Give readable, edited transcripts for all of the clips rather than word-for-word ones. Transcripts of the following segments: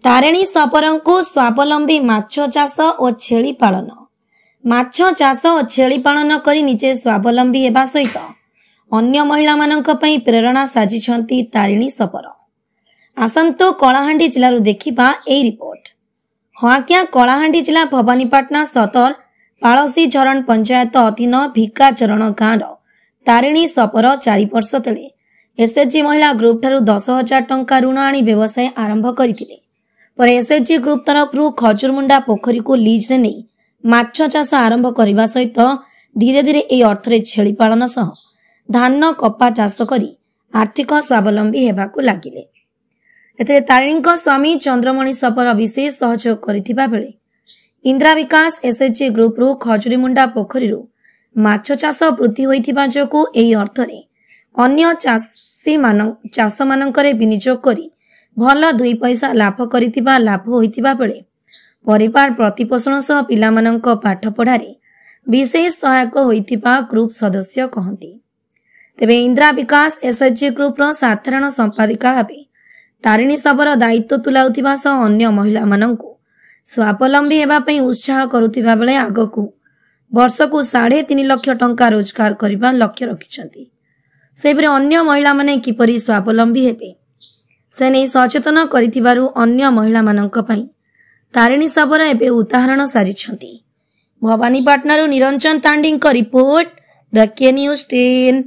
तारिणी सपरंकु स्वावलंबी माछ चाष और छेली पालन। माछ चाष और छेली पालन करी निजे स्वावलंबी हेबा सहित अन्य महिला माननक पई प्रेरणा साजिछंती तारिणी सपर। आसंतो कलाहांडी जिल्लारु देखिबा एई रिपोर्ट। हाकिया कलाहांडी जिला भवानीपाटना सतर पाळसी झरण पंचायत अधीन भिकाचरण गाँव तारिणी सपर 4 वर्ष तले एसएचजी महिला ग्रुप ठारू 10,000 टंका ऋण आनी व्यवसाय आरंभ करथिले। पर एसएचजी ग्रुप तरफ खजुरमुंडा पोखरी को लीज रे नहीं माछ चाष आरंभ करने सहित धीरे धीरे ए अर्थरे छेली पालन सह धान कपा चाष करी आर्थिक स्वावलंबी हेबाकु लागिले। एथिरे तारिणीଙ୍କ स्वामी चंद्रमणि सपर विशेष सहयोग करिथिबा बेले इंदिरा विकास एसएचजी ग्रुप रु खजुरीमुंडा पोखरी माछ चाष वृद्धि होइथिबा जोगु एई अर्थरे अन्य चाष मानकरे विनियोग करी भल 2 पैसा लाभ करिथिबा लाभ होइथिबा बेले परिवार प्रतिपोषण सह पिलामानंक पाठ पढ़ारे विशेष सहायक होइथिबा ग्रुप सदस्य कहंती। तेबे इंदिरा विकास एसएचजी ग्रुप रो साधारण संपादिका भाबे तारिणी सबर दायित्व तुलाउथिबा सह अन्य महिला मानंकु स्वावलंबी हेबा पई उत्साह करुथिबा बेले आगकु वर्षकु 3.5 लाख टंका रोजगार करबा लक्ष्य रखिछंती। सेबरे अन्य महिला माने किपरि स्वावलंबी हेबे से नहीं सचेतन करिथिबारु अन्य महिला मानंक पई तारिणी सबर एबे उदाहरण साजिछंती। भवानीपाटना रु निरंजन तांडीଙ୍କ रिपोर्ट द के न्यूज 10।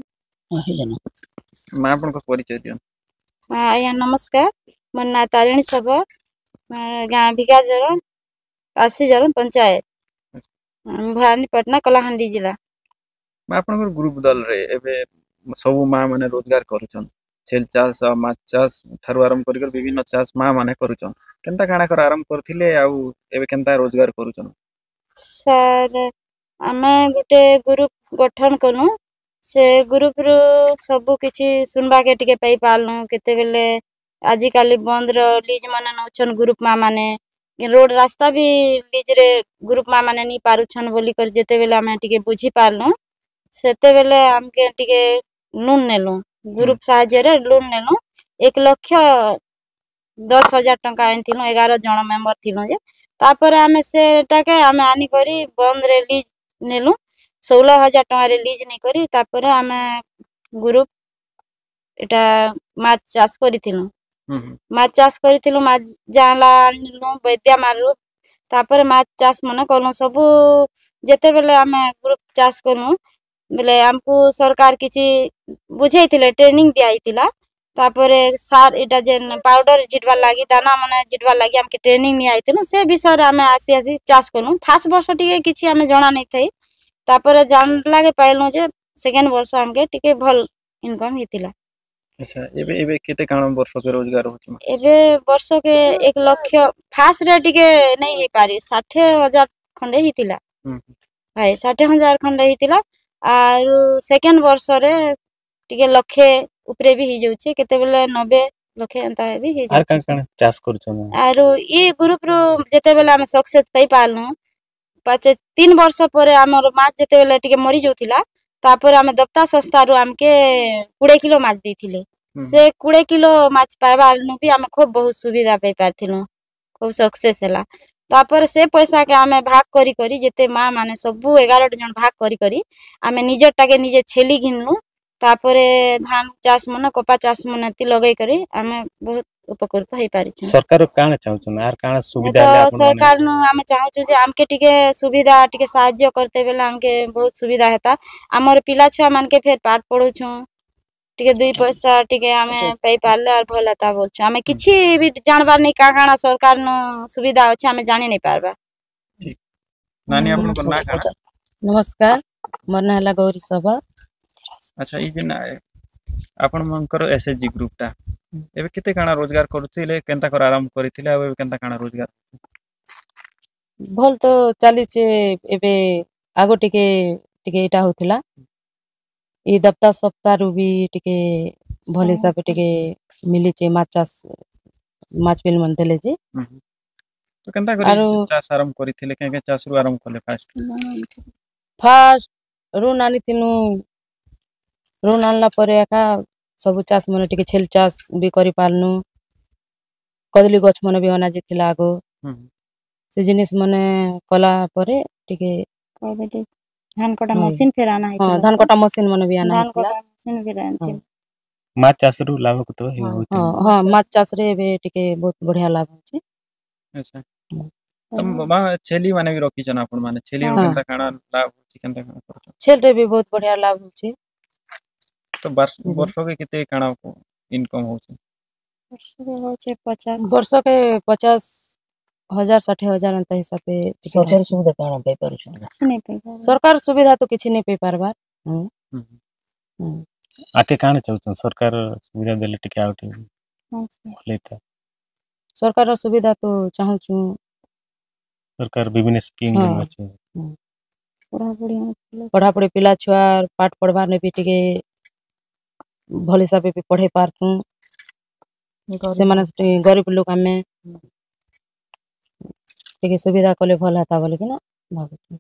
मां आपनको परिचय दियन। आया नमस्कार, मोर ना तारिणी सबर, गाँ भिकाचरण पासीझरण पंचायत भवानीपाटना कलाहांडी जिला। आपनको ग्रुप दल रे एबे सब मां माने रोजगार करूछन। छेल चाष माछ चाष ठारू आरंभ कर विभिन्न चाष मां माने करूछन। केनता काना कर आरंभ करथिले आउ एबे केनता रोजगार करूछन? सर आमे गुटे ग्रुप गठन कनु। से ग्रुप रो सब किछि सुनबा के टिके पई पालनु। केते बेले आजि काली बंद रो लीज माने नउछन ग्रुप मां माने रोड रास्ता भी लीज रे ग्रुप मां माने नी पारुछन बोली कर जेते बेले आमे टिके बुझी पालनु। सेते बेले हमके टिके लोन नेलु ग्रुप साहाय्य रे लोन नेलु 1,10,000 टंका आनथिलु। 11 जण मेंबर थिलु जे तापर आमे सेटाके आमे आनी करी बंद रे लीज नेलु 16,000 टंका रे लीज नै करी तापर आमे ग्रुप एटा माछ चाष करिथिलु। माछ चाष करिथिलु। माछ जाला आनिलु वैद्या मारु तापर माछ चाष मने कलु सब जेते बेले आमे ग्रुप चाष कलु बेले हमकु सरकार किछि बुझैतिले ट्रेनिंग दियाइतिला। तापरे सार एटा जेन पाउडर जिटवा लागी दाना माने जिटवा लागी हमके ट्रेनिंग नि आइतिनु। से विषय रे आमे आसी चाष कलु। फर्स्ट वर्ष टिके किछि आमे जणा नै थई तापरे जान लागे पाइलु जे सेकेंड वर्ष हमके टिके भल इनकम हितिला। अच्छा एबे केते काण वर्ष के रोजगार होछि? एबे वर्ष के 1 लाख फर्स्ट रे टिके नै हे पारी 60,000 खंडे हितिला। भाई 60,000 खंडे हितिला आरु सेकेंड वर्ष रे टिके लखे ऊपरे भी ही जाउछे केते बेले 90 लखे अंता भी ही जाउछे। आर काण चाष करूछन आरु ई ग्रुप रो जेते बेले हम सक्सेस पई पालनु 3 वर्ष परे हमर माछ जेते बेले टिके मरि जाउथिला तापर हम दप्ता संस्था रो हमके 20 किलो माछ देथिले। से 20 किलो माछ पाइबार नु भी हम खूब बहुत सुविधा पई पाथिलु। खूब सक्सेस हला। तापर से पैसा के हमें भाग करी करी जेते मां माने सब 11 जन भाग करी करी हमें निजे टाके निजे छेली घिनलु। तापरे धान चाष मने कपा चाष मने ती लगै करी हमें बहुत उपकृत होई पारि छ। सरकार काण चाहछन आर काण सुविधा ले अपन सरकार नु हमें चाहछु जे हमके टिके सुविधा टिके सहायता करते बेला हमके बहुत सुविधा हेता। हमर पिला छुआ मान के फेर पाठ पढौछु टिके 2 पैसा टिके हमें पई पाले और भलता बोलछु। हमें किछि भी जानबार नै का काना सरकार नु सुविधा अछि हमें जानि नै पारबा। ठीक नानी आपन को ना काना? नमस्कार, मोर ना हला गौरी सभा। अच्छा ई दिन आपन मनकर एसएचजी ग्रुप ता एबे केते काना रोजगार करथिले केनता कर आरंभ करथिले एबे केनता काना रोजगार भल तो चली छे। एबे आगो टिके टिके एटा होथिला ई दप्ता सप्ताह रु भी टिके भल हिसाब टिके मिली छे माछ बिल मन देले जे तो केनता कर चाष आरंभ करथिले के चाष रु आरंभ करले फास्ट ऋण आनी तिनु ऋण आनला परे एका सब चाष मन टिके छेल चाष भी करि पालनु। कदली गछ मन भी अना जाइथिला आगो ହୁଁ। से जिनिस मने कला परे टिके धान कटा ହଁ। मशीन फेर आना हाँ है धान कटा मशीन मन भी आना धान हेतिला कटा मशीन भी रहती हाँ। ମାଛ ଚାଷରୁ ଲାଭ କେତେ हाँ ହେଉଥିବ? हाँ माछ चाष रे एबे टिके बहुत बढ़िया लाभ होची ଆଚ୍ଛା ତ ମା ଛେଲି ମାନେ ବି ରଖିଛନ୍ ଆପଣ ମାନେ ଛେଲି ରୁ ହଁ। କେନ୍ତା କାଣା ଲାଭ ହଉଛି କେନ୍ତା काଣା କରୁଛନ୍ छेल रे भी बहुत बढ़िया लाभ होची ତ ବର୍ଷକେ କେତେ କାଣା ଇନକମ୍ ହଉଛି होचे 50 वर्ष के 50,000 60,000 अंत हिसाब पे टिके सरकारी सुविधा काଣା पाई पारुछ नहीं पैसा सरकार सुविधा तो किछि नहीं पे पारबार ହୁଁ। ଆକେ କାଣା ଚାହୁଁଛନ୍ ସରକାର ସୁବିଧା ଦେଲେ ଟିକେ ଆଉ ଟିକେ ଭଲ ହେଇଥା सरकार सुविधा तो चाहूछु ସରକାର ବିଭିନ୍ନ ସ୍କିମ୍ ହଁ। ଯେନ୍ ଅଛି पूरा बढ़िया पढ़ा पढ़ी पिला छुआ पाठ पढ़वार ने भी टिके भल हिसाब भी पढ़े पारतु से माने गरीब लोग आमे टिके सुविधा कले भल हेता बोले कि ना भाबुछु